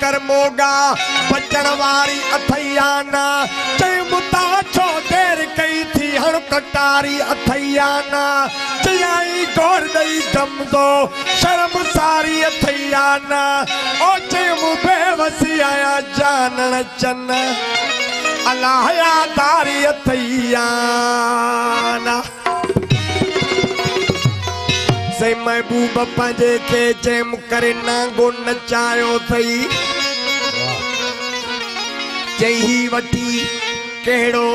कर मोगा बचण वारी अथैयाना चई मुता छो देर कई थी हण कटारी अथैयाना चयाई गौर दई गम दो शर्म सारी अथैयाना ओ चई मु बेवसी आया जानन चन अल्लाह यादारी अथैयाना से महबूब पंहिंजे खे चयमि करे नांगो नचायो थई चई वठी कहिड़ो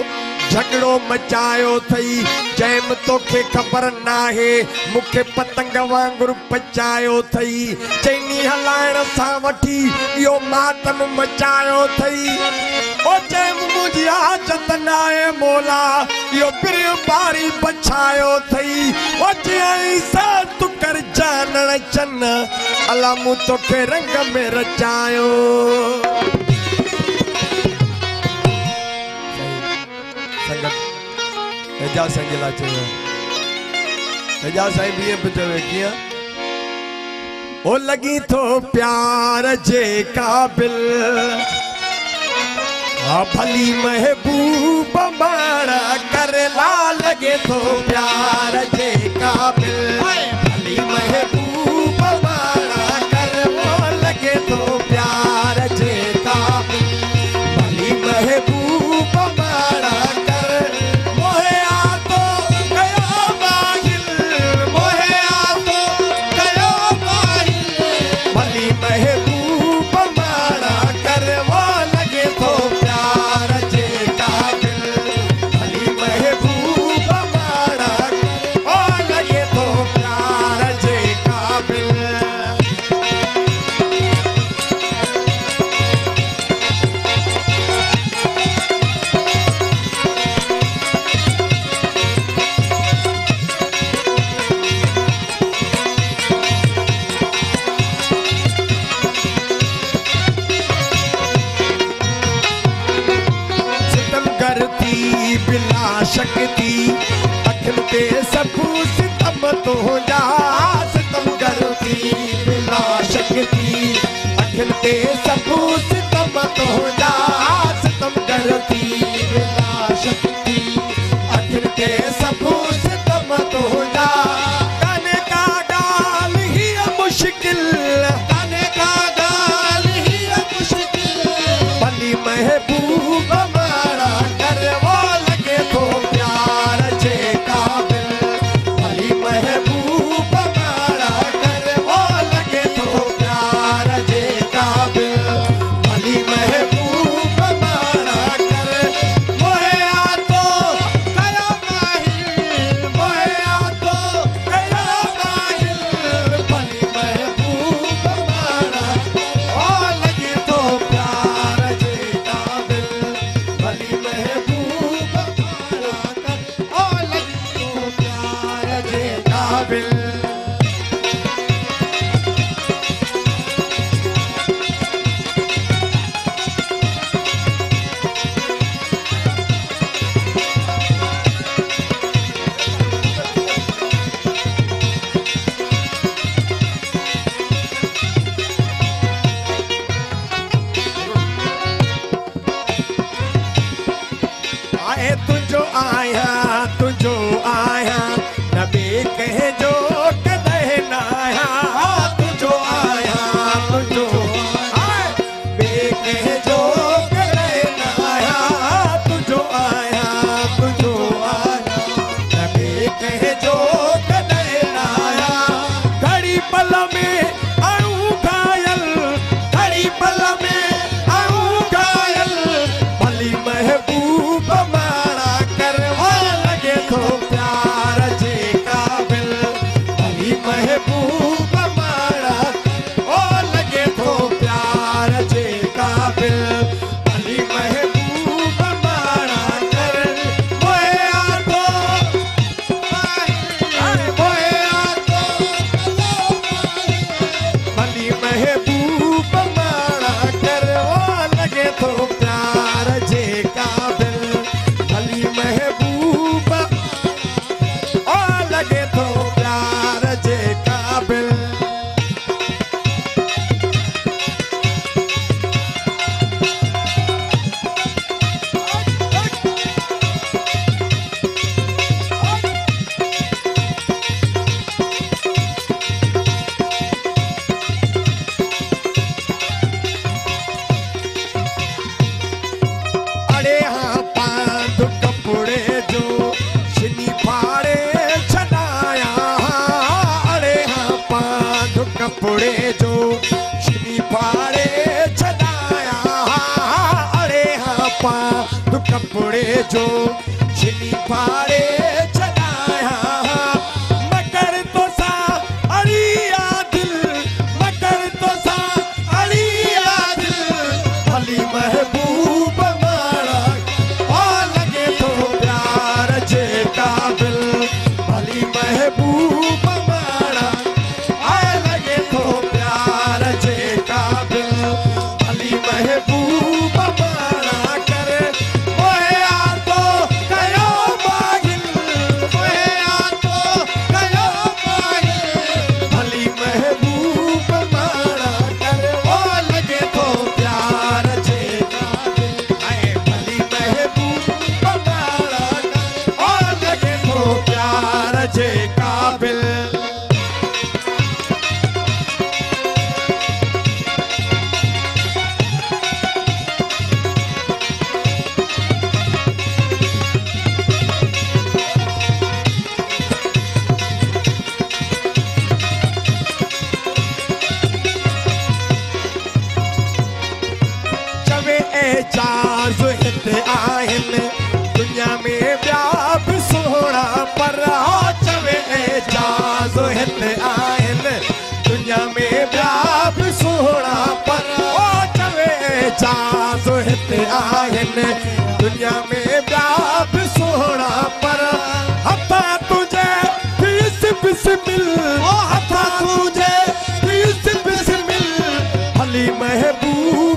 झगड़ो मचायो थई चयमि तोखे ख़बर नाहे मूंखे पतंग वांगुर पचायो थई चईनी हलाइण सां वठी इहो मातम मचायो थई ओ चयमि मुंहिंजी हाजत नाहे मोला इहो पिर बारी बछायो थई ओ चयई सा तू कर जानण चन अला मूं तोखे रंग में रचायो एजाज साईं जे लाइ चयो एजाज साईं बि बि चवे कीअं ओ लगी थो प्यार जे काबिल भली महबूब मारा करला लगे थो प्यार जे काबिल भली महबूब मारा कर वो लगे थो प्यार जे काबिल भली महबूब मारा शक्ति अखिल पे सबू सितम तो जा सितम करती बिना शक्ति अखिल पे सबू सितम तो जा सितम करती बिना शक्ति अखिल पे सबू सितम तो जा गाने का गाल ही मुश्किल गाने का गाल ही मुश्किल भली महबूब मारा कर वो प्यार जे काबिल भली महबूब मारा कर वो लगे थो प्यार जे काबिल भली महबूब मारा कर मोहे आ तो कयो माहिर कपड़े जो छिनी फाड़े छॾाया अड़े हाँ पा तू कपड़े जो छिनी फाड़े छॾाया मगर तो सा अड़िया दिल मगर तो सा अड़िया दिल भली महबूब मारा और लगे तो प्यार जे काबिल भली महबूब मारा और लगे तो प्यार जे काबिल भली महबूब मारा करे ओए आ तो कयो मागिल ओए आ तो कयो मागिल भली महबूब मारा करे ओ लगे तो प्यार जे काबिल आए भली महबूब मारा करे ओ लगे तो प्यार जे काबिल चवे एजाज हिते आहिनि दुनिया में ॿिया बि सोहणा पर चवे एजाज हिते आहिनि दुनिया में ॿिया बि सोहणा पर चवे एजाज हिते आहिनि दुनिया में ॿिया बि सोहणा पर हथा तुंहिंजे फीस बिस्मिल हथा तुंहिंजे फीस बिस्मिल भली महबूब